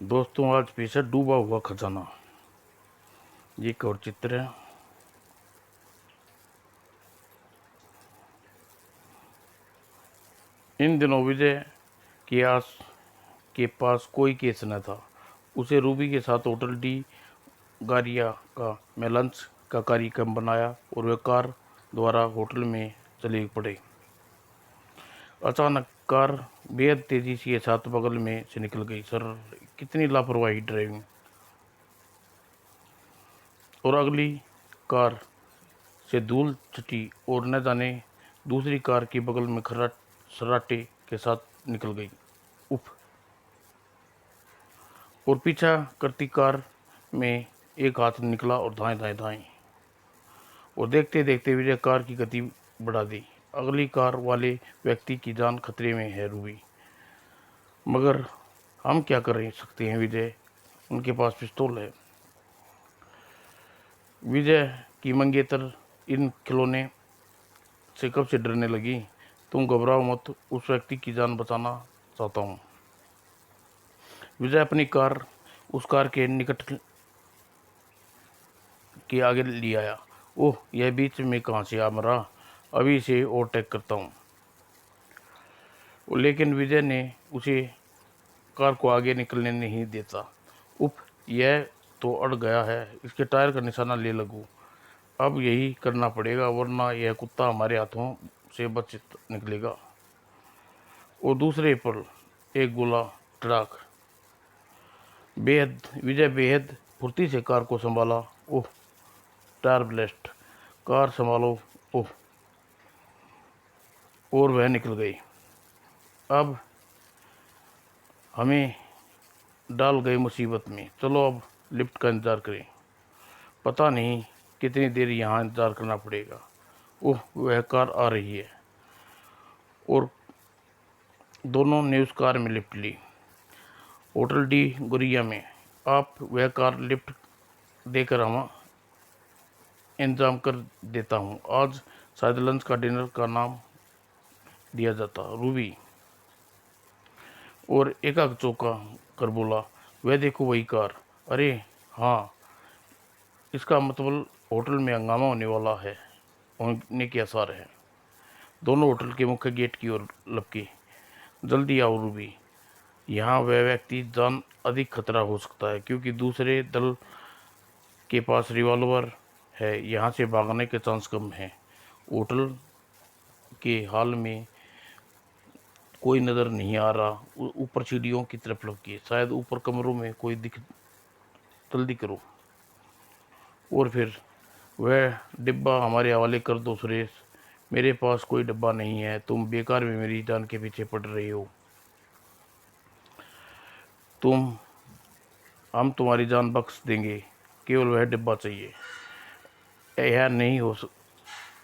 दोस्तों, आज पीछे डूबा हुआ खजाना, ये एक और चित्र है। इन दिनों विजय के आस के पास कोई केस न था। उसे रूबी के साथ होटल डी गारिया का में लंच का कार्यक्रम बनाया और वे कार द्वारा होटल में चले पड़े। अचानक कार बेहद तेजी के साथ बगल में से निकल गई। सर, कितनी लापरवाही ड्राइविंग! और अगली कार से धूल छटी और न जाने दूसरी कार की बगल में सराटे के साथ निकल गई। उफ! और पीछा करती कार में एक हाथ निकला और धाएं धाएं धाएं, और देखते देखते विजय कार की गति बढ़ा दी। अगली कार वाले व्यक्ति की जान खतरे में है रूबी, मगर हम क्या कर सकते हैं विजय? उनके पास पिस्तौल है। विजय की मंगेतर इन खिलौने से कब से डरने लगी। तुम घबराओ मत, उस व्यक्ति की जान बचाना चाहता हूँ। विजय अपनी कार उस कार के निकट के आगे ले आया। ओह, यह बीच में कहाँ से आ मरा? अभी इसे ओवरटेक करता हूँ। लेकिन विजय ने उसे कार को आगे निकलने नहीं देता। उफ! यह तो अड़ गया है, इसके टायर का निशाना ले लगूं। अब यही करना पड़ेगा, वरना यह कुत्ता हमारे हाथों से बच निकलेगा। और दूसरे पल एक गोला टड़ाक। विजय बेहद फुर्ती से कार को संभाला। ओह! Tyre blast! कार संभालो! ओह! और वह निकल गई। अब हमें डाल गए मुसीबत में। चलो अब लिफ्ट का इंतज़ार करें। पता नहीं कितनी देर यहाँ इंतज़ार करना पड़ेगा। ओह, वह कार आ रही है। और दोनों ने उस कार में लिफ्ट ली। होटल डी गुरिया में। आप वह कार लिफ्ट देकर हम इंतज़ाम कर देता हूँ। आज शायद लंच का डिनर का नाम दिया जाता। रूबी और एकाक चौंका कर बोला, वह देखो, वही कार! अरे हाँ, इसका मतलब होटल में हंगामा होने वाला है, होने के आसार है। दोनों होटल के मुख्य गेट की ओर लपके। जल्दी आओ रूबी, यहाँ वह व्यक्ति जान अधिक खतरा हो सकता है, क्योंकि दूसरे दल के पास रिवॉल्वर है। यहाँ से भागने के चांस कम है। होटल के हॉल में कोई नज़र नहीं आ रहा। ऊपर सीढ़ियों की तरफ लपके, शायद ऊपर कमरों में कोई दिख। जल्दी करो। और फिर वह डिब्बा हमारे हवाले कर दो सुरेश। मेरे पास कोई डब्बा नहीं है। तुम बेकार में मेरी जान के पीछे पड़ रही हो। तुम हम तुम्हारी जान बख्श देंगे, केवल वह डिब्बा चाहिए। यह नहीं हो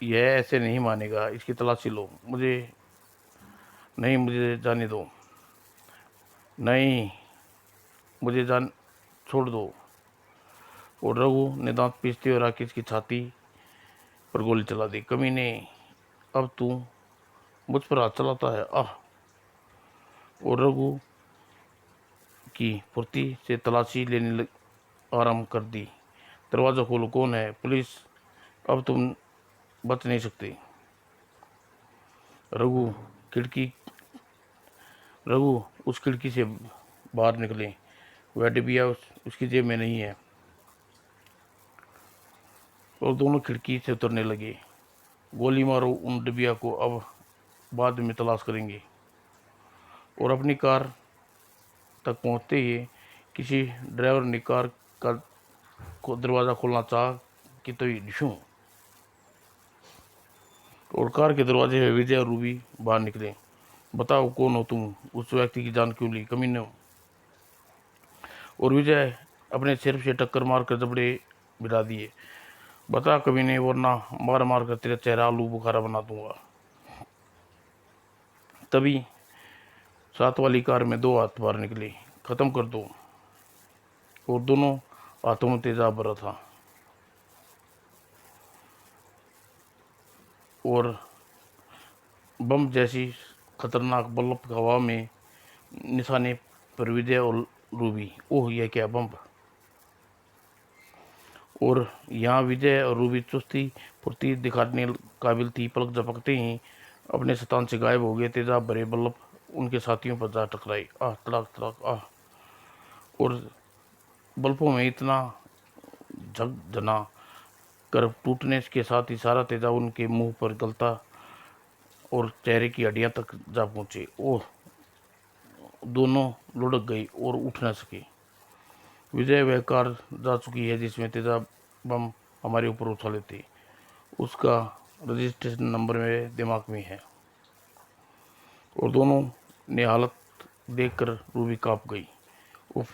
यह ऐसे नहीं मानेगा। इसकी तलाशी लो। मुझे नहीं, मुझे जाने दो। नहीं, मुझे जान छोड़ दो। और रघु ने दांत पीसते हुए राकेश की छाती पर गोली चला दी। कमीने, अब तू मुझ पर हाथ चलाता है? आह! और रघु की फुर्ती से तलाशी आरंभ कर दी। दरवाज़ा खोलो। कौन है? पुलिस! अब तुम बच नहीं सकते। रघु खिड़की रघु उस खिड़की से बाहर निकले। वह डिबिया उसकी जेब में नहीं है। और दोनों खिड़की से उतरने लगे। गोली मारो उन डिबिया को, अब बाद में तलाश करेंगे। और अपनी कार तक पहुंचते ही किसी ड्राइवर ने कार का दरवाज़ा खोलना चाहा कि तो डिशू, और कार के दरवाजे में विजय और रूबी बाहर निकले। बताओ, कौन हो तुम? उस व्यक्ति की जान क्यों ली, कमीने? और विजय अपने सिर से टक्कर मारकर जबड़े भिड़ा दिए। बता कमीने, वरना मार मार कर तेरा चेहरा आलू बुखारा बना दूंगा। तभी साथ वाली कार में दो हाथ बाहर निकले। खत्म कर दो। और दोनों हाथों में तेजाब भरा था। और बम जैसी खतरनाक बल्ब हवा में निशाने पर विजय और रूबी, ओह यह क्या बम। और यहाँ विजय और रूबी चुस्ती फुर्ती दिखाने काबिल थी। पलक झपकते ही अपने स्थान से गायब हो गए। तेजाब भरे बल्ब उनके साथियों पर जा टकराए। आह तड़ाक तड़ाक आह। और बल्बों में इतना झकझना कर टूटने के साथ ही सारा तेजाब उनके मुंह पर गलता और चेहरे की हड्डियां तक जा पहुंचे। ओह, दोनों लुढ़क गई और उठ न सके। विजय वह कार जा चुकी है जिसमें तेजाब बम हमारे ऊपर उछाले थे। उसका रजिस्ट्रेशन नंबर मेरे दिमाग में है। और दोनों ने हालत देखकर रूबी कांप गई। उफ,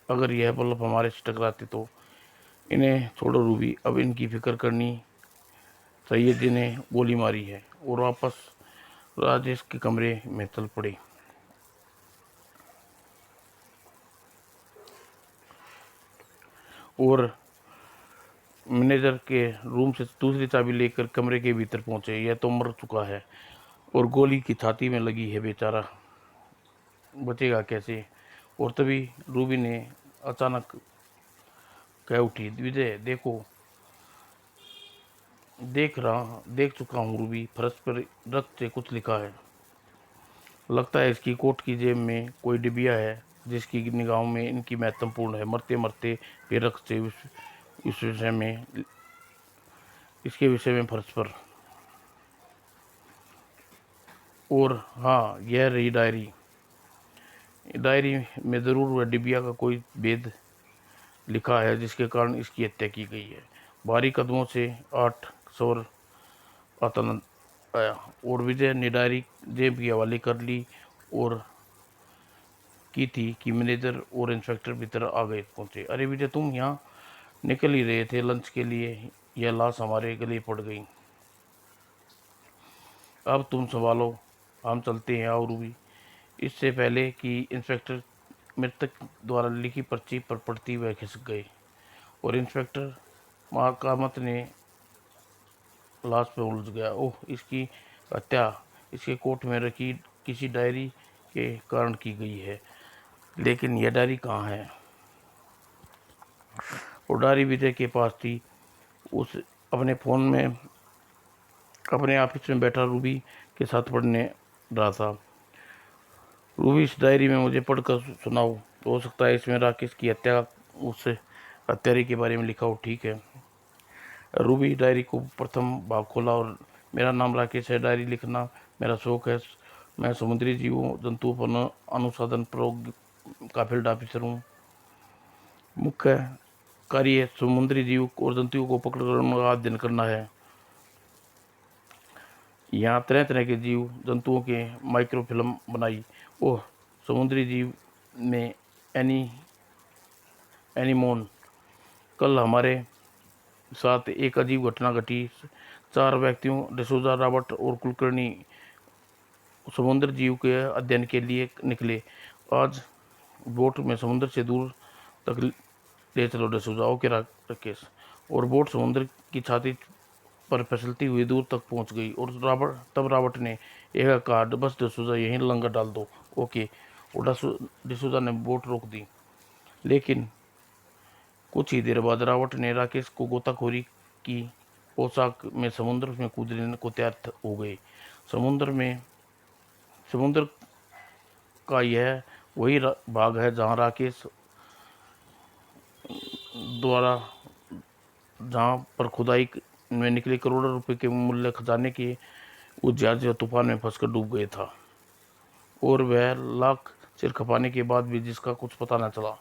अगर यह बल्ब हमारे से टकराते तो। इन्हें छोड़ो रूबी, अब इनकी फिक्र करनी चाहिए जिन्हें गोली मारी है। और वापस राजेश के कमरे में चल पड़े। और मैनेजर के रूम से दूसरी चाबी लेकर कमरे के भीतर पहुंचे। यह तो मर चुका है और गोली की छाती में लगी है, बेचारा बचेगा कैसे। और तभी रूबी ने अचानक कह उठी, विजय देखो, देख चुका हूँ रूबी, फर्श पर रक्त से कुछ लिखा है। लगता है इसकी कोट की जेब में कोई डिबिया है जिसकी निगाहों में इनकी महत्वपूर्ण है। मरते मरते भी रक्त से इस विषय में इसके विषय में फर्श पर। और हाँ, यह रही डायरी। डायरी में ज़रूर वह डिबिया का कोई भेद लिखा है जिसके कारण इसकी हत्या की गई है। भारी कदमों से 8 स्वर आता आया और विजय ने डायरी जेब के हवाले कर ली और की थी कि मैनेजर और इंस्पेक्टर भीतर आ गए पहुंचे। अरे विजय, तुम यहाँ निकल ही रहे थे लंच के लिए, यह लाश हमारे गले पड़ गई। अब तुम संभालो, हम चलते हैं। और भी इससे पहले कि इंस्पेक्टर मृतक द्वारा लिखी पर्ची पर पड़ती वह खिसक गए और इंस्पेक्टर महाकामत ने लाश पर उलझ गया। ओह, इसकी हत्या इसके कोट में रखी किसी डायरी के कारण की गई है। लेकिन यह डायरी कहाँ है? वो डायरी विजय के पास थी। उस अपने फ़ोन में अपने ऑफिस में बैठा रूबी के साथ पढ़ने रहा था। रूबी, इस डायरी में मुझे पढ़कर सुनाओ, हो सकता है इसमें राकेश की हत्या उस हत्यारे के बारे में लिखा हो। ठीक है। रूबी डायरी को प्रथम भाग खोला और मेरा नाम राकेश है। डायरी लिखना मेरा शौक है। मैं समुद्री जीवों जंतुओं पर अनुसंधान प्रयोग का फील्ड ऑफिसर हूँ। मुख्य कार्य समुद्री जीव और जंतुओं को पकड़कर उनका अध्ययन करना है। यहाँ तरह तरह के जीव जंतुओं के माइक्रोफिल्म बनाई। ओह, समुद्री जीव में एनीमोन। कल हमारे साथ एक अजीब घटना घटी। 4 व्यक्तियों डिसूजा, रॉबर्ट और कुलकर्णी समुद्र जीव के अध्ययन के लिए निकले। आज बोट में समुद्र से दूर तक ले चलो डिसूजा, ओके राकेश। और बोट समुद्र की छाती पर फिसलती हुई दूर तक पहुंच गई। और रॉबर्ट ने यह कहा, बस डिसूजा यहीं लंगर डाल दो, ओके। और डिसूजा ने बोट रोक दी। लेकिन कुछ ही देर बाद रॉबर्ट ने राकेश को गोताखोरी की पोशाक में समुद्र में कूदने को तैयार हो गए। समुद्र का यह वही भाग है जहां राकेश द्वारा जहां पर खुदाई में निकले करोड़ों रुपए के मूल्य खजाने के उस जहाज तूफान में फंसकर डूब गया था। और वह लाख सिर खपाने के बाद भी जिसका कुछ पता न चला।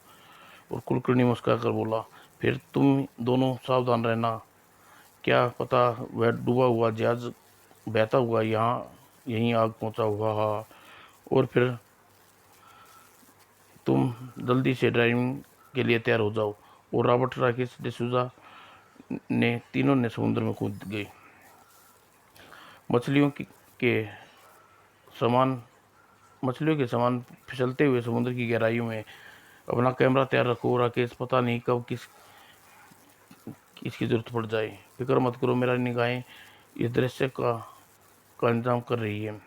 और कुलकर्णी मुस्कुराकर बोला, फिर तुम दोनों सावधान रहना। क्या पता वह डूबा हुआ जहाज बहता हुआ यहीं आग पहुंचा हुआ। हाँ, और फिर तुम जल्दी से ड्राइविंग के लिए तैयार हो जाओ। और रॉबर्ट, राकेश, डिसूजा ने तीनों ने समुद्र में कूद गए। के समान मछलियों के समान फिसलते हुए समुद्र की गहराइयों में अपना कैमरा तैयार रखो। राकेश, पता नहीं कब किसकी जरूरत पड़ जाए। फिक्र मत करो, मेरा निगाहें इस दृश्य का इंतजाम कर रही है।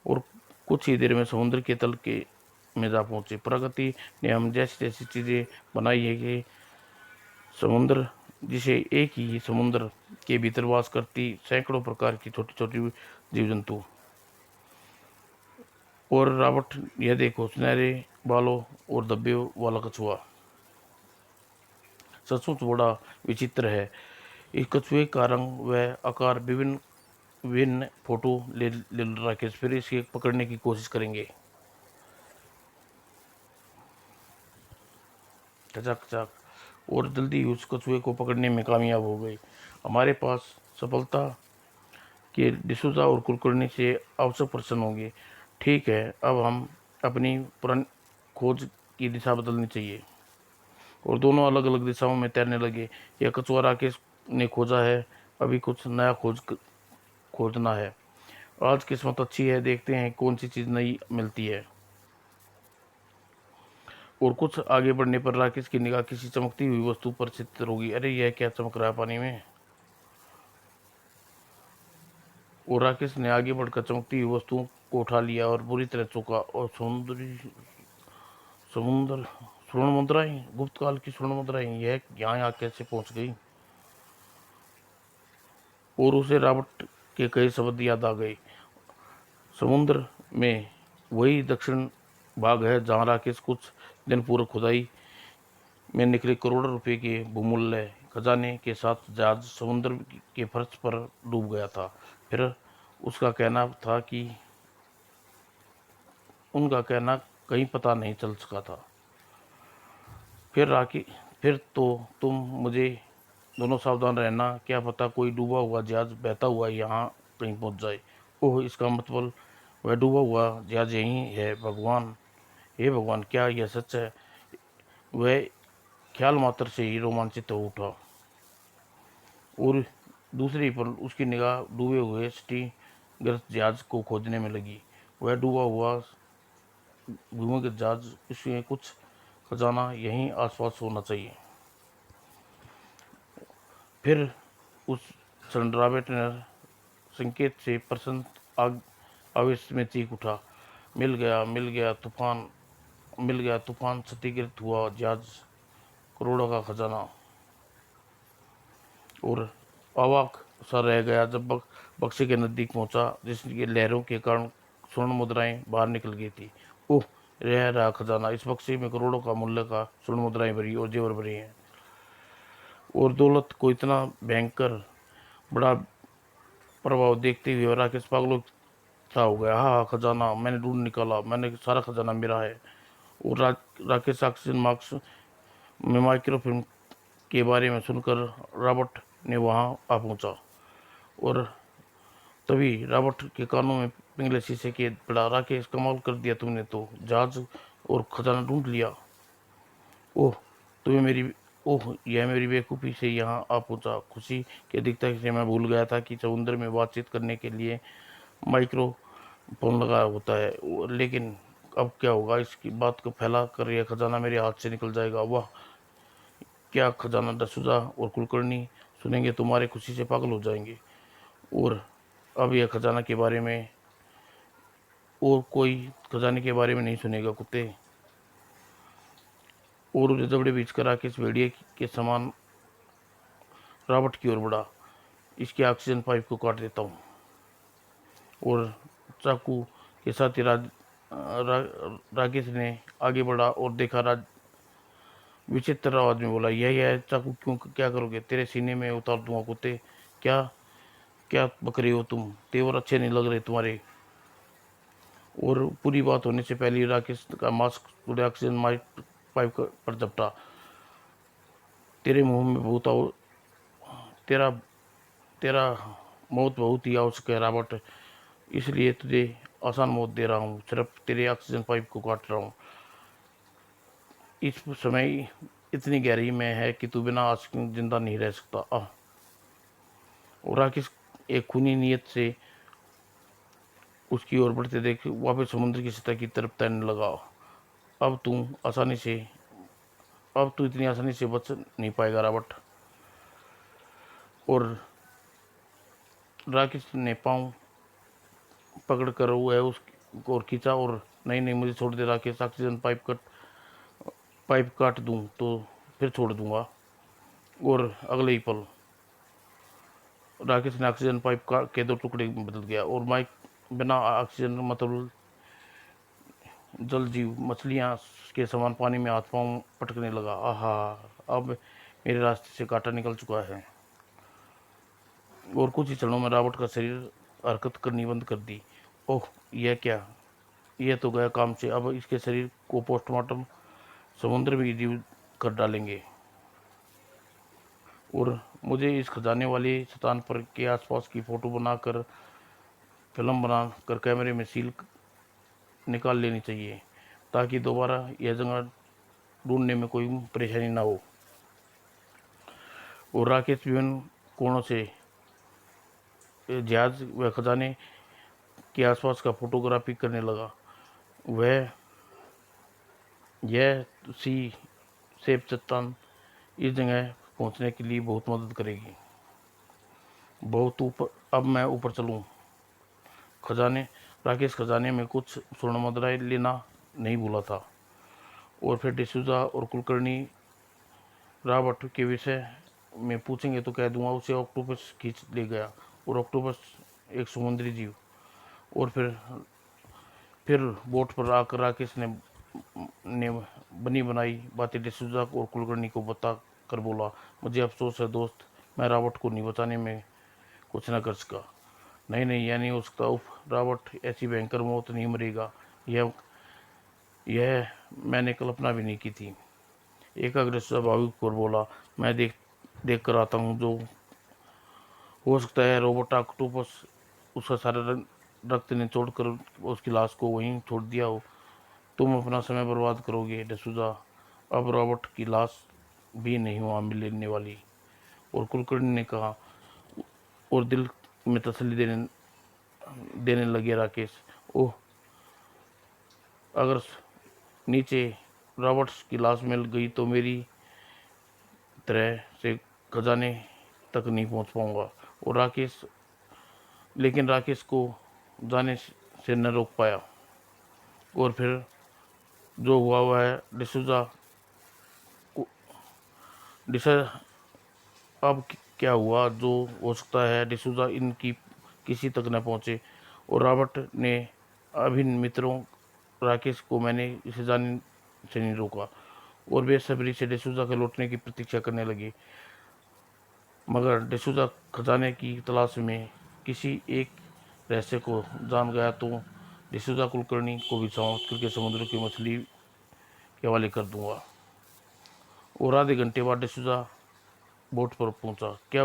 और कुछ ही देर में समुद्र के तल के में जा पहुँचे। प्रकृति ने हम जैसी जैसी चीज़ें बनाई है कि समुद्र, जिसे एक ही समुद्र के भीतर वास करती सैकड़ों प्रकार की छोटी छोटी जीव जंतु। और रॉबर्ट, यह देखो, सुनहरे बालों और धब्बे वाला कछुआ सचमुच बड़ा विचित्र है। इस कछुए का रंग व आकार विभिन्न विभिन्न फोटो ले राकेश, फिर इसे पकड़ने की कोशिश करेंगे। चक चक, और जल्दी उस कछुए को पकड़ने में कामयाब हो गए। हमारे पास सफलता के डिसूजा और कुलकर्णी से आवश्यक प्रश्न होंगे। ठीक है, अब हम अपनी पुरानी खोज की दिशा बदलनी चाहिए। और दोनों अलग अलग दिशाओं में तैरने लगे। यह कछुआ राकेश ने खोजा है, अभी कुछ नया खोजना है। आज किस्मत अच्छी है, देखते हैं कौन सी चीज़ नई मिलती है। और कुछ आगे बढ़ने पर राकेश की निगाह किसी चमकती हुई वस्तु पर स्थित होगी। अरे, यह क्या चमक रहा है पानी में? और राकेश ने आगे बढ़कर चमकती हुई वस्तु को उठा लिया और बुरी तरह चौंका। और समुद्र स्वर्ण मुद्राएं, गुप्त काल की स्वर्ण मुद्राएं, यह यहाँ कैसे पहुंच गई? और उसे रॉबर्ट के कई शब्द याद आ गए। समुद्र में वही दक्षिण भाग है जहाँ राकेश कुछ दिन पूर्व खुदाई में निकले करोड़ों रुपए के बहुमूल्य खजाने के साथ जहाज समुद्र के फर्श पर डूब गया था। फिर उसका कहना था कि उनका कहना कहीं पता नहीं चल सका था। फिर तो तुम मुझे दोनों सावधान रहना, क्या पता कोई डूबा हुआ जहाज बहता हुआ यहाँ कहीं पहुँच जाए। ओह, इसका मतलब वह डूबा हुआ जहाज यहीं है। भगवान, हे भगवान, क्या यह सच है? वह ख्याल मात्र से ही रोमांचित हो उठा। और दूसरी पर उसकी निगाह डूबे हुए क्षतिग्रस्त जहाज को खोजने में लगी। वह डूबा हुआ भूमिगत जहाज, उसमें कुछ खजाना यहीं आसपास होना चाहिए। फिर उस क्षण रॉबर्ट ने संकेत से प्रसन्न आवेश में चीख उठा, मिल गया, मिल गया! तूफान मिल गया! तूफान, क्षतिग्रस्त हुआ जहाज, करोड़ों का खजाना! और अवाक सा रह गया जब बक्से के नजदीक पहुंचा, जिसकी लहरों के कारण स्वर्ण मुद्राएं बाहर निकल गई थी। ओह, रह रहा खजाना! इस बक्से में करोड़ों का मूल्य का स्वर्ण मुद्राएं भरी और जेवर भरी हैं। और दौलत को इतना भयंकर बड़ा प्रभाव देखते हुए राकेश पागलों सा हो गया। हाँ, खजाना मैंने ढूंढ निकाला, मैंने सारा खजाना मेरा है। और राकेश ऑक्सीजन मास्क में माइक्रोफिल्म के बारे में सुनकर रॉबर्ट ने वहां आ पहुंचा। और तभी रॉबर्ट के कानों में पिघले शीशे के पड़ा, राकेश, कमाल कर दिया तुमने तो, जहाज और खजाना ढूंढ लिया। ओह, तुम्हें मेरी ओह, यह मेरी बेवकूफ़ी से यहाँ आ पहुंचा। खुशी की अधिकता से मैं भूल गया था कि समुद्र में बातचीत करने के लिए माइक्रोफोन लगा होता है। लेकिन अब क्या होगा? इसकी बात को फैला कर यह खजाना मेरे हाथ से निकल जाएगा। वाह, क्या खजाना! दसुजा और कुलकर्णी सुनेंगे तुम्हारे खुशी से पागल हो जाएंगे। और अब यह खजाना के बारे में और कोई खजाने के बारे में नहीं सुनेगा, कुत्ते। और जबड़े बीच कर आके इस भेड़िए के समान रॉबर्ट की ओर बढ़ा। इसके ऑक्सीजन पाइप को काट देता हूँ। और चाकू के साथ ही राकेश ने आगे बढ़ा और देखा। विचित्र आवाज में बोला, यह चाकू क्यों, क्या करोगे? तेरे सीने में उतार दूंगा, कुत्ते। क्या क्या बक रहे हो तुम? तेवर अच्छे नहीं लग रहे तुम्हारे। और पूरी बात होने से पहले राकेश का मास्क पूरे ऑक्सीजन माइक पाइप पर झपटा। तेरे मुंह में तेरा तेरा मौत बहुत ही आवश्यक है रॉबर्ट, इसलिए तुझे आसान मौत दे रहा हूँ, सिर्फ तेरे ऑक्सीजन पाइप को काट रहा हूँ। इस समय इतनी गहराई में है कि तू बिना ऑक्सीजन जिंदा नहीं रह सकता। और राकेश एक खूनी नीयत से उसकी ओर बढ़ते देख वापस समुद्र की सतह की तरफ तैरने लगा। अब तू आसानी से अब तू इतनी आसानी से बच नहीं पाएगा रॉबर्ट। और राकेश ने पाँव पकड़ कर वह उस और खींचा और नहीं नहीं मुझे छोड़ दे राकेश, ऑक्सीजन पाइप काट दूं तो फिर छोड़ दूंगा। और अगले ही पल राकेश ने ऑक्सीजन पाइप का के दो टुकड़े में बदल गया और माइक बिना ऑक्सीजन मतलब जल जीव मछलियां के समान पानी में हाथ पांव पटकने लगा। आहा, अब मेरे रास्ते से कांटा निकल चुका है। और कुछ ही क्षणों में रॉबर्ट का शरीर हरकत करनी बंद कर दी। ओह, यह क्या, यह तो गया काम से। अब इसके शरीर को पोस्टमार्टम समुद्र में जीव कर डालेंगे और मुझे इस खजाने वाले स्थान पर के आसपास की फोटो बनाकर फिल्म बनाकर कैमरे में सील निकाल लेनी चाहिए ताकि दोबारा यह जगह ढूंढने में कोई परेशानी ना हो। और राकेश विभिन्न कोणों से जहाज व खजाने के आसपास का फोटोग्राफी करने लगा। वह यह सी सेब चट्टान इस जगह पहुंचने के लिए बहुत मदद करेगी। बहुत ऊपर, अब मैं ऊपर चलूं। खजाने राकेश खजाने में कुछ स्वर्ण मुद्राएं लेना नहीं भूला था। और फिर डिसूजा और कुलकर्णी रॉबर्ट के विषय में पूछेंगे तो कह दूंगा उसे ऑक्टोपस खींच ले गया। और ऑक्टोपस एक समुद्री जीव। और फिर बोट पर आकर राकेश ने बनी बनाई बातें डिसूजा और कुलकर्णी को बता कर बोला, मुझे अफसोस है दोस्त, मैं रॉबर्ट को नहीं बचाने में कुछ न कर सका। नहीं नहीं, यह नहीं हो सकता। उफ, रॉबर्ट ऐसी भयंकर मौत नहीं मरेगा। यह मैंने कल्पना भी नहीं की थी। एकाग्र भावुक और बोला, मैं देख कर आता हूँ जो हो सकता है। रोबोट ऑक्टोपस उसका सारा रक्त निचोड़ कर उसकी लाश को वहीं छोड़ दिया हो। तुम अपना समय बर्बाद करोगे डिसूजा। अब रॉबर्ट की लाश भी नहीं वहाँ मिलने वाली। और कुलकर्णी ने कहा और दिल में तसल्ली देने लगे राकेश। ओह, अगर नीचे रॉबर्ट्स की लाश मिल गई तो मेरी तरह से खजाने तक नहीं पहुंच पाऊंगा। और राकेश को जाने से न रोक पाया। और फिर जो हुआ वह है डिसा अब क्या हुआ जो हो सकता है। डिसूजा इनकी किसी तक न पहुंचे। और रॉबर्ट ने अभिन्न मित्रों राकेश को मैंने इसे जाने से नहीं रोका। और बेसब्री से डिसूजा के लौटने की प्रतीक्षा करने लगी। मगर डिसूजा खजाने की तलाश में किसी एक रहस्य को जान गया तो डिसूजा कुलकर्णी को भी समझ करके समुद्र की मछली के हवाले कर दूंगा। और आधे घंटे बाद डिसूजा बोट पर पहुंचा। क्या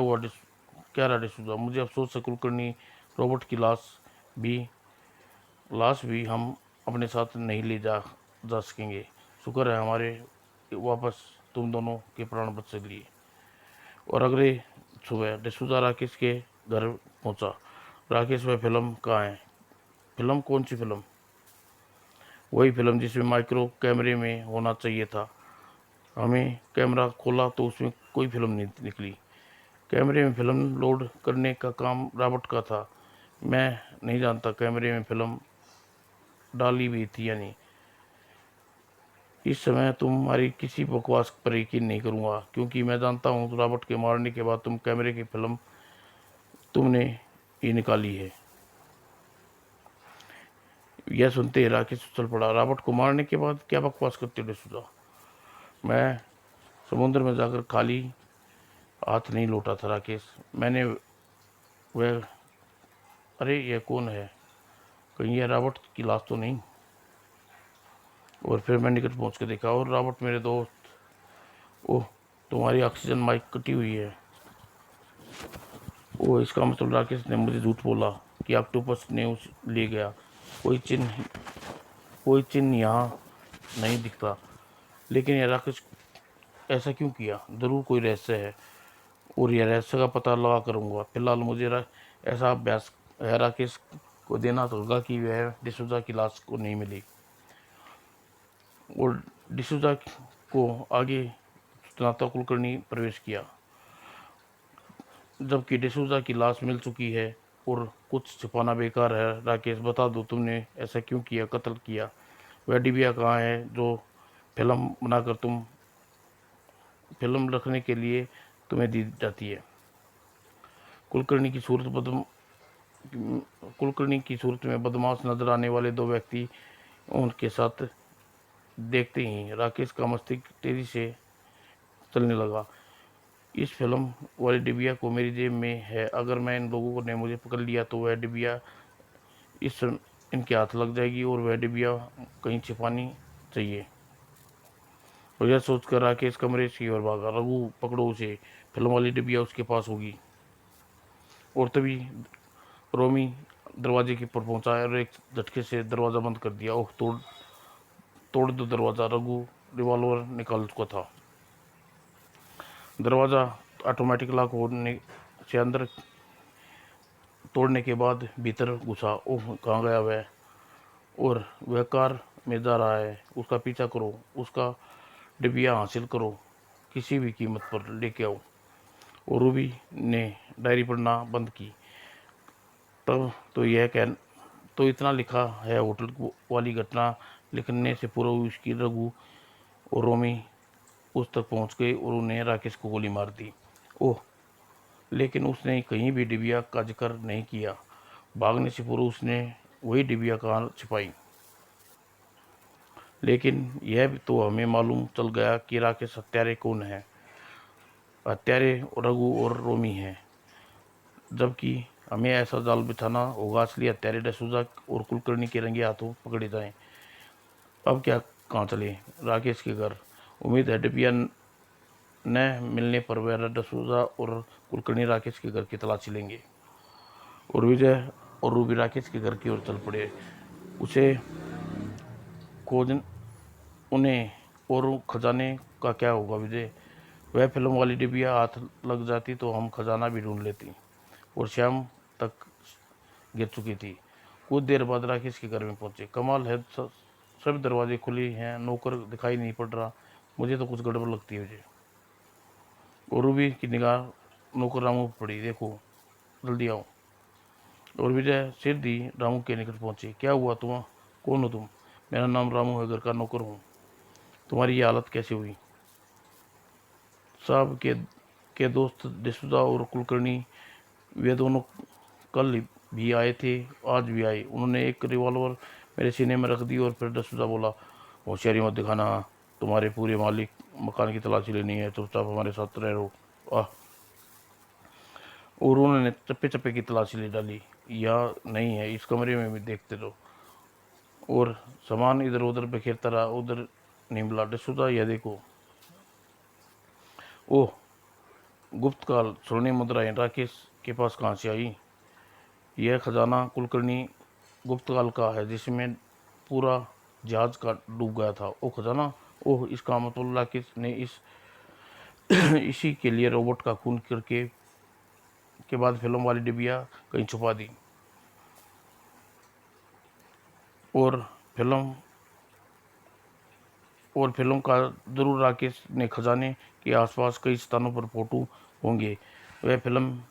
रहा डिसूजा, मुझे अफसोस है कुलकर्णी, रॉबर्ट की लाश भी हम अपने साथ नहीं ले जा सकेंगे। शुक्र है हमारे वापस तुम दोनों के प्राण बच लिए। और अगले सुबह डिसूजा राकेश के घर पहुंचा। राकेश, वह फिल्म कहाँ है? फिल्म? कौन सी फिल्म? वही फिल्म जिसमें माइक्रो कैमरे में होना चाहिए था। हमें कैमरा खोला तो उसमें कोई फिल्म नहीं निकली। कैमरे में फिल्म लोड करने का काम रॉबर्ट का था। मैं नहीं जानता कैमरे में फिल्म डाली हुई थी या नहीं। इस समय तुम्हारी किसी बकवास पर यकीन नहीं करूंगा क्योंकि मैं जानता हूँ रॉबर्ट के मारने के बाद तुम कैमरे की फिल्म तुमने ही निकाली है। यह सुनते ही राकेश उछल पड़ा। रॉबर्ट को मारने के बाद क्या बकवास करते हो डिसूजा? मैं समुद्र में जाकर खाली हाथ नहीं लौटा था राकेश। मैंने वह अरे यह कौन है? कहीं यह रॉबर्ट की लाश तो नहीं? और फिर मैं निकट पहुंच कर देखा और रॉबर्ट मेरे दोस्त। ओह, तुम्हारी ऑक्सीजन माइक कटी हुई है। ओह, इसका मतलब राकेश ने मुझे झूठ बोला कि ऑक्टोपस ने उस ले गया। कोई चिन्ह यहाँ नहीं दिखता। लेकिन यह राकेश ऐसा क्यों किया? जरूर कोई रहस्य है और यह रहस्य का पता लगा करूँगा। फिलहाल मुझे ऐसा अभ्यास है राकेश को देना तो होगा कि वह डिसूजा की लाश को नहीं मिली। और डिसूजा को आगे सूचनाता कुलकर्णी प्रवेश किया। जबकि डिसूजा की लाश मिल चुकी है और कुछ छिपाना बेकार है। राकेश, बता दो तुमने ऐसा क्यों किया, कत्ल किया? वह डिबिया कहाँ है जो फिल्म बनाकर फिल्म रखने के लिए तुम्हें दी जाती है। कुलकर्णी की सूरत बदम कुलकर्णी की सूरत में बदमाश नजर आने वाले दो व्यक्ति उनके साथ देखते ही राकेश का मस्तिष्क तेजी से चलने लगा। इस फिल्म वाली डिबिया को मेरी जेब में है, अगर मैं इन लोगों ने मुझे पकड़ लिया तो वह डिबिया इस इनके हाथ लग जाएगी और वह डिबिया कहीं छिपानी चाहिए। और यह सोचकर राकेश कमरे की ओर भागा। रघु, पकड़ो उसे, फिल्म वाली डिबिया उसके पास होगी। और तभी रोमी दरवाजे की पर पहुंचा और एक झटके से दरवाजा बंद कर दिया। ओह, तोड़ तोड़ दो दरवाजा। रघु रिवॉल्वर निकाल चुका था। दरवाजा ऑटोमेटिक लॉक होने से अंदर तोड़ने के बाद भीतर घुसा। ओह, कहाँ गया वह? और वह कार में जा रहा है, उसका पीछा करो, उसका डिबिया हासिल करो, किसी भी कीमत पर लेके आओ। और रूबी ने डायरी पढ़ना बंद की। तब तो इतना लिखा है। होटल वाली घटना लिखने से पूर्व उसकी रघु और रोमी उस तक पहुंच गए और उन्हें राकेश को गोली मार दी। ओह, लेकिन उसने कहीं भी डिबिया का जिक्र नहीं किया। भागने से पूर्व उसने वही डिबिया कहाँ छिपाई। लेकिन यह तो हमें मालूम चल गया कि राकेश हत्यारे कौन है। हत्यारे रघु और रोमी हैं, जबकि हमें ऐसा जाल बिछाना होगा असली हत्यारे डसूजा और कुलकर्णी के रंगे हाथों पकड़े जाएं। अब क्या, कहाँ चले? राकेश के घर। उम्मीद है डिबिया न मिलने पर वह डसूजा और कुलकर्णी राकेश के घर की तलाशी लेंगे। और विजय और रूबी राकेश के घर की ओर चल पड़े। उसे खोज उन्हें और खजाने का क्या होगा विजय? वह फिल्म वाली डिबिया हाथ लग जाती तो हम खजाना भी ढूंढ लेती। और शाम तक गिर चुकी थी। कुछ देर बाद राकेश के घर में पहुंचे। कमाल है, सब दरवाजे खुले हैं, नौकर दिखाई नहीं पड़ रहा। मुझे तो कुछ गड़बड़ लगती है मुझे। और रूबी की निगाह नौकर रामू पर पड़ी। देखो, जल्दी आओ। और विजय सिर दी रामू के निकट पहुंचे। क्या हुआ? तुम कौन हो? तुम? मेरा नाम रामू है, घर का नौकर हूँ। तुम्हारी ये हालत कैसे हुई? साहब के दोस्त डिसूजा और कुलकर्णी, वे दोनों कल भी आए थे, आज भी आए। उन्होंने एक रिवॉल्वर मेरे सीने में रख दी और फिर डिसूजा बोला, होशियारी मत दिखाना, तुम्हारे पूरे मालिक मकान की तलाशी लेनी है, चुपचाप हमारे साथ रहो। आह। और उन्होंने चप्पे चप्पे की तलाशी ले डाली। यह नहीं है, इस कमरे में भी देखते रहो। और सामान इधर उधर बिखेरता रहा। उधर नहीं मिला। डिसूजा, यह देखो। ओह, गुप्तकाल स्वर्णिम मुद्राएं राकेश के पास कहाँ से आई? यह खजाना कुलकर्णी गुप्तकाल का है, जिसमें पूरा जहाज का डूब गया था। ओ खजाना! ओह, इसका मतलब राकेश ने इसी के लिए रोबोट का खून करके के बाद फिल्म वाली डिबिया कहीं छुपा दी। और फिल्म फिल्म का जरूर राकेश ने खजाने के आसपास कई स्थानों पर फोटो होंगे। वह फिल्म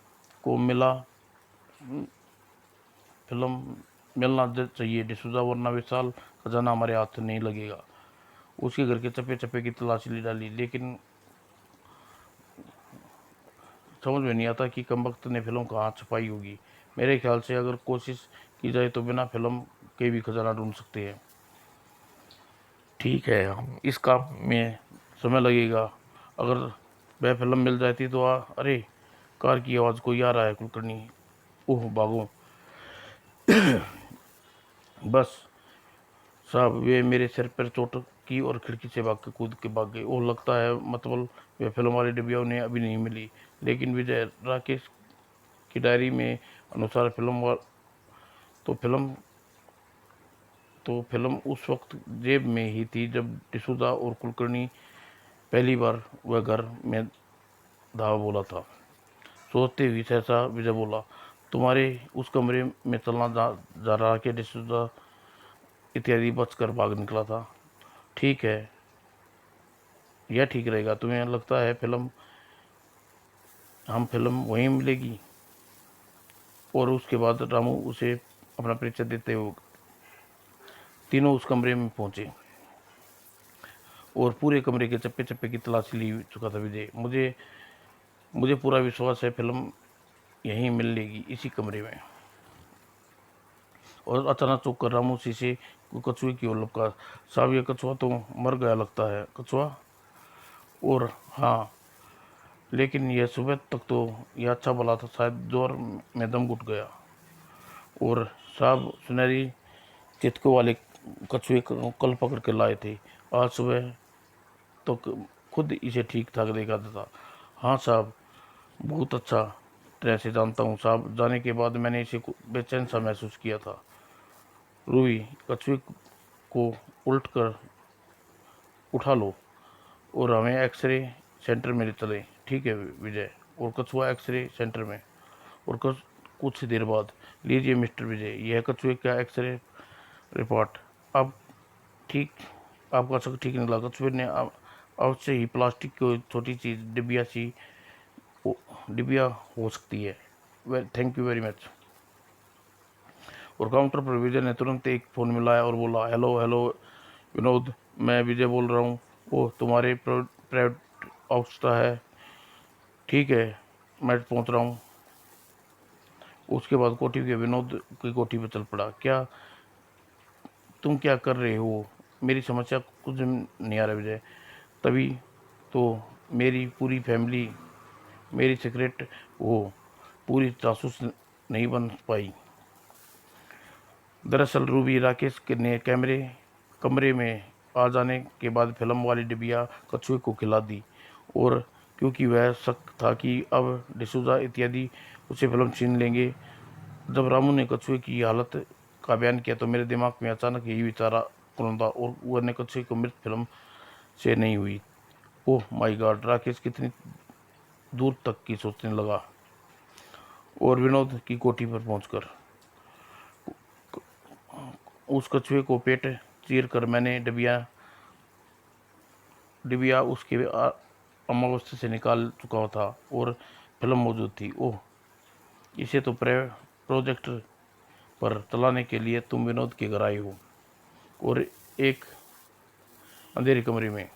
मिलना चाहिए डिसूजा, वरना विशाल खजाना हमारे हाथ नहीं लगेगा। उसके घर के चप्पे चप्पे की तलाशी ले डाली, लेकिन समझ में नहीं आता कि कमबख्त ने फिल्म कहाँ छुपाई होगी। मेरे ख्याल से अगर कोशिश की जाए तो बिना फिल्म के भी खजाना ढूंढ सकते हैं। ठीक है, हम इस काम में समय लगेगा। अगर वह फिल्म मिल जाती तो अरे, कार की आवाज़, कोई आ रहा है। कुलकर्णी, ओह भागो। बस साहब, वे मेरे सिर पर चोट की और खिड़की से कूद के भाग गए। ओह, लगता है मतलब वे फिल्म वाली डिबिया उन्हें अभी नहीं मिली। लेकिन विजय, राकेश की डायरी में अनुसार तो फिल्म फिल्म उस वक्त जेब में ही थी जब डिसूजा और कुलकर्णी पहली बार वह घर में धावा बोला था। सोचते हुए सहसा विजय बोला, तुम्हारे उस कमरे में चलना जा रहा कि डिसूजा इत्यादि बचकर भाग निकला था। ठीक है, यह ठीक रहेगा। तुम्हें लगता है फिल्म वहीं मिलेगी? और उसके बाद रामू उसे अपना परिचय देते हुए तीनों उस कमरे में पहुंचे और पूरे कमरे के चप्पे चप्पे की तलाशी ली चुका था विजय। मुझे मुझे पूरा विश्वास है फिल्म यहीं मिल लेगी, इसी कमरे में। और अचानक चौंक कर रामू शीशे को कछुए की ओर लपका। साहब, ये कछुआ तो मर गया लगता है। कछुआ? और हाँ, लेकिन यह सुबह तक तो यह अच्छा भला था, शायद जोर में दम घुट गया। और साहब, सुनहरी चितकों वाले कछुए को कल पकड़ के लाए थे, आज सुबह तो खुद इसे ठीक ठाक देखा था। हाँ साहब, बहुत अच्छा तरह से जानता हूँ साहब। जाने के बाद मैंने इसे बेचैन सा महसूस किया था। रूही, कछुए को उल्ट कर उठा लो और हमें एक्सरे सेंटर में ले चले। ठीक है विजय। और कछुआ एक्सरे सेंटर में। और कुछ देर बाद, लीजिए मिस्टर विजय, यह कछुए का एक्सरे रिपोर्ट। अब ठीक, आपका शक ठीक निकला। कछुए ने अवश्य ही प्लास्टिक की छोटी चीज डिबिया हो सकती है। Thank you very much. और काउंटर पर विजय ने तुरंत एक फ़ोन मिलाया और बोला, हेलो हेलो विनोद, मैं विजय बोल रहा हूँ। ओह, तुम्हारे प्राइवेट अवस्था है। ठीक है, मैं पहुँच रहा हूँ। उसके बाद कोठी के विनोद की कोठी पर चल पड़ा। क्या तुम क्या कर रहे हो? मेरी समस्या कुछ नहीं आ रहा विजय। तभी तो मेरी पूरी फैमिली मेरी सीक्रेट वो पूरी जासूस नहीं बन पाई। दरअसल रूबी राकेश ने कमरे में आ जाने के बाद फिल्म वाली डिबिया कछुए को खिला दी। और क्योंकि वह शक था कि अब डिसूजा इत्यादि उसे फिल्म छीन लेंगे, जब रामू ने कछुए की हालत का बयान किया तो मेरे दिमाग में अचानक यही विचार घुलंदा और वह कछुए को मृत फिल्म से नहीं हुई। ओह माय गॉड, राकेश कितनी दूर तक की सोचने लगा। और विनोद की कोठी पर पहुंचकर उस कछुए को पेट चीर कर मैंने डिबिया उसके अमावस्या से निकाल चुका था और फिल्म मौजूद थी। ओह, इसे तो प्रोजेक्टर पर चलाने के लिए तुम विनोद के घर आए हो। और एक अंधेरे कमरे में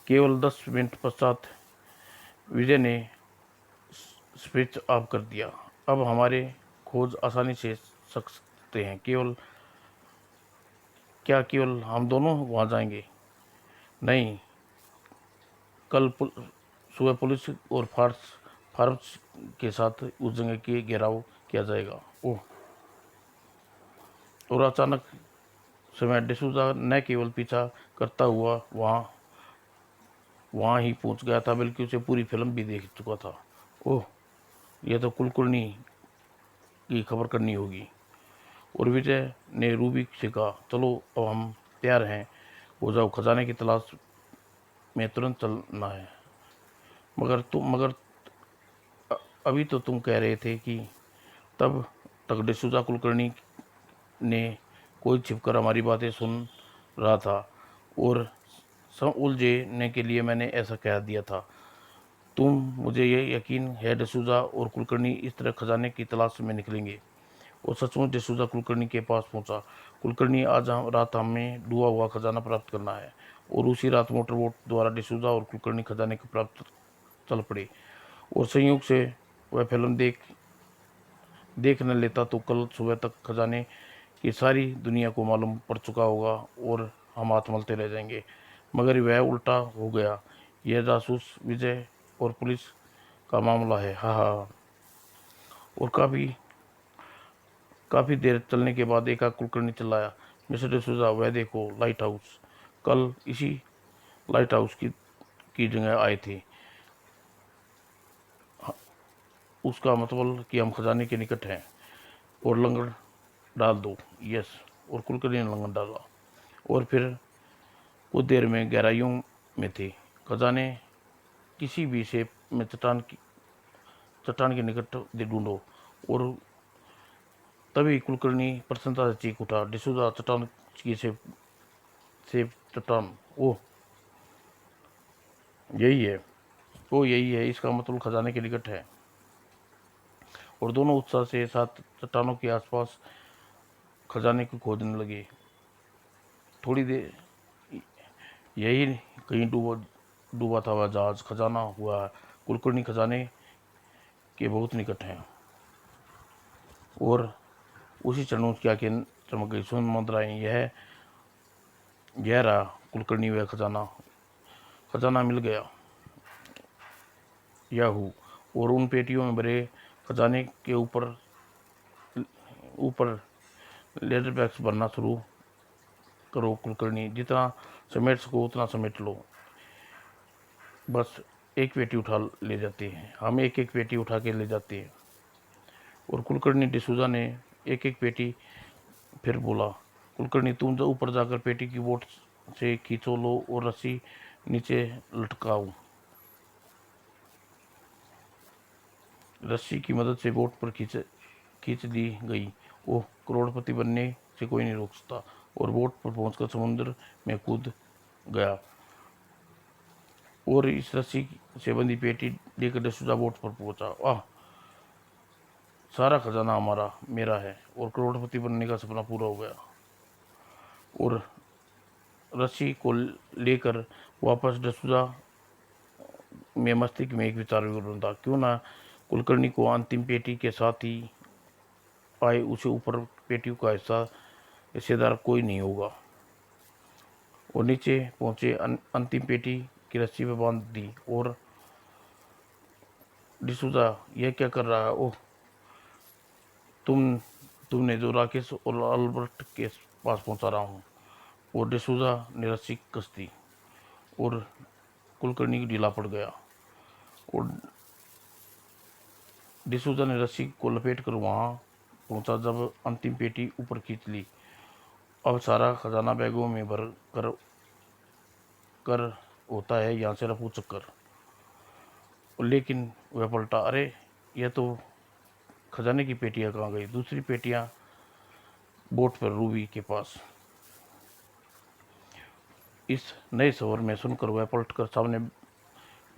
केवल 10 मिनट पश्चात विजय ने स्विच ऑफ कर दिया। अब हमारे खोज आसानी से सकते हैं। केवल हम दोनों वहां जाएंगे? नहीं, कल सुबह पुलिस और फार्स के साथ उस जगह की घेराव किया जाएगा। ओह, और अचानक समय डिसूजा न केवल पीछा करता हुआ वहाँ ही पहुंच गया था, बल्कि उसे पूरी फिल्म भी देख चुका था। ओह, यह तो कुलकर्णी की खबर करनी होगी। और विजय ने रूबी से कहा, चलो अब हम तैयार हैं, हो जाओ, खजाने की तलाश में तुरंत चलना है। मगर अभी तो तुम कह रहे थे कि तब तक डिसूजा कुलकर्णी ने कोई छिपकर हमारी बातें सुन रहा था और उलझने के लिए मैंने ऐसा कह दिया था। मुझे ये यकीन है डिसूजा और कुलकर्णी इस तरह खजाने की तलाश में निकलेंगे। और सचमुच डिसूजा कुलकर्णी के पास पहुंचा। कुलकर्णी, आज रात हमें डूबा हुआ खजाना प्राप्त करना है। और उसी रात मोटर बोट द्वारा डिसूजा और कुलकर्णी खजाने को प्राप्त चल पड़े। और संयोग से वह फिल्म देख न लेता तो कल सुबह तक खजाने की सारी दुनिया को मालूम पड़ चुका होगा और हम हाथ मलते रह जाएंगे। मगर वह उल्टा हो गया। यह जासूस विजय और पुलिस का मामला है। हाँ हाँ। और काफी देर चलने के बाद एकाएक कुलकर्णी चिल्लाया, मिस्टर डिसूजा, वह देखो लाइट हाउस। कल इसी लाइट हाउस की जगह आए थे। उसका मतलब कि हम खजाने के निकट हैं। और लंगर डाल दो। यस। और कुलकर्णी ने लंगर डाला और फिर कुछ देर में गहराइयों में थे। खजाने किसी भी शेप में चट्टान के निकट ढूंढो। और तभी कुलकर्णी प्रसन्नता से चीख उठा, डिसूजा, चट्टान की सेब चट्टान। ओह, यही है। ओ यही है, इसका मतलब खजाने के निकट है। और दोनों उत्साह से साथ चट्टानों के आसपास खजाने को खोजने लगे। थोड़ी देर यही कहीं डूबा था वह जहाज, खजाना हुआ। कुलकर्णी खजाने के बहुत निकट हैं। और उसी क्षण उसकी आंखें चमक गई। सुमंद्राएं, यह रहा कुलकर्णी वह खजाना। खजाना मिल गया याहू। और उन पेटियों में भरे खजाने के ऊपर लेटर बैग्स भरना शुरू करो कुलकर्णी। जितना समेट सको उतना समेट लो। बस एक पेटी उठा ले जाते हैं हम, एक एक पेटी उठा के ले जाते हैं। और कुलकर्णी डिसूजा ने एक एक पेटी फिर बोला, कुलकर्णी तुम जो ऊपर जाकर पेटी की बोट से खींचो लो और रस्सी नीचे लटकाओ। रस्सी की मदद से बोट पर खींच दी गई। ओह, करोड़पति बनने से कोई नहीं रोक सकता। और बोट पर पहुंचकर समुद्र में कूद गया और इस रस्सी से बंधी पेटी लेकर डिसूजा बोट पर पहुंचा। आह, सारा खजाना मेरा है और करोड़पति बनने का सपना पूरा हो गया। और रस्सी को लेकर वापस डिसूजा में मस्तिष्क में एक विचार था, क्यों ना कुलकर्णी को अंतिम पेटी के साथ ही आए, उसे ऊपर पेटी का हिस्सेदार कोई नहीं होगा। और नीचे पहुंचे अंतिम पेटी की रस्सी पे बांध दी। और डिसूजा, यह क्या कर रहा है? ओह, तुमने जो राकेश और अल्बर्ट के पास पहुंचा रहा हूँ। और डिसूजा ने रस्सी कस दी और कुलकर्णी ढीला पड़ गया। और डिसूजा ने रस्सी को लपेट कर वहां पहुंचा जब अंतिम पेटी ऊपर खींच ली। अब सारा खजाना बैगों में भर कर होता है यहाँ से रफू चक्कर। लेकिन वह पलटा, अरे यह तो खजाने की पेटियां कहाँ गई? दूसरी पेटियां बोट पर रूबी के पास। इस नए सवर में सुनकर वह पलटकर सामने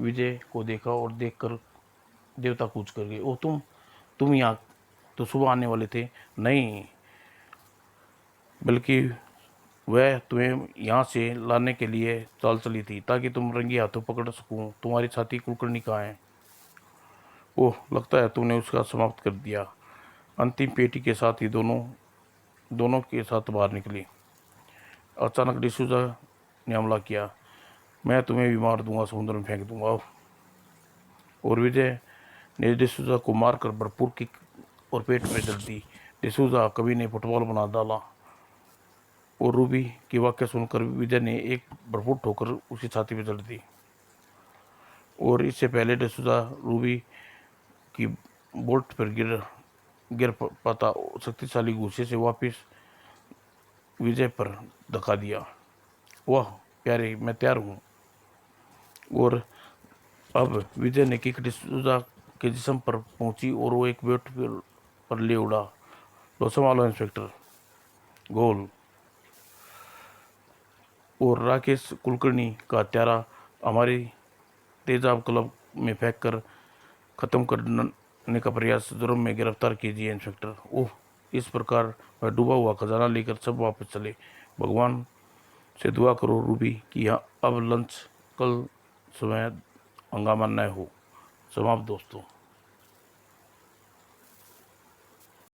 विजय को देखा और देखकर देवता कूच कर गए। ओ, तुम यहाँ तो सुबह आने वाले थे। नहीं, बल्कि वह तुम्हें यहाँ से लाने के लिए चाल चली थी ताकि तुम रंगी हाथों पकड़ सकूं। तुम्हारी साथी कुलकर्णी कहाँ है? ओह, लगता है तुमने उसका समाप्त कर दिया। अंतिम पेटी के साथ ही दोनों के साथ बाहर निकली। अचानक डिसूजा ने हमला किया। मैं तुम्हें भी मार दूंगा, समुद्र में फेंक दूंगा। और विजय ने डिसूजा को मारकर भरपूर किक और पेट में जड़ दी। डिसूजा कवि ने फुटबॉल बना डाला। और रूबी की वाक्य सुनकर विजय ने एक भरपूर ठोकर उसकी छाती पर जड़ दी। और इससे पहले डिसूजा रूबी की बोल्ट पर गिर पाता शक्तिशाली गुस्से से वापस विजय पर धक्का दिया। वाह प्यारे, मैं तैयार हूँ। और अब विजय ने किक डिसूजा के जिस्म पर पहुंची और वो एक बोट पर ले उड़ा। लो संभालो इंस्पेक्टर, गोल। और राकेश कुलकर्णी का हत्यारा हमारी तेजाब क्लब में फेंक कर ख़त्म करने का प्रयास जुर्म में गिरफ्तार कीजिए इंस्पेक्टर। ओह, इस प्रकार वह डूबा हुआ खजाना लेकर सब वापस चले। भगवान से दुआ करो रूबी कि अब लंच कल सुबह हंगामा न हो। समाप्त दोस्तों।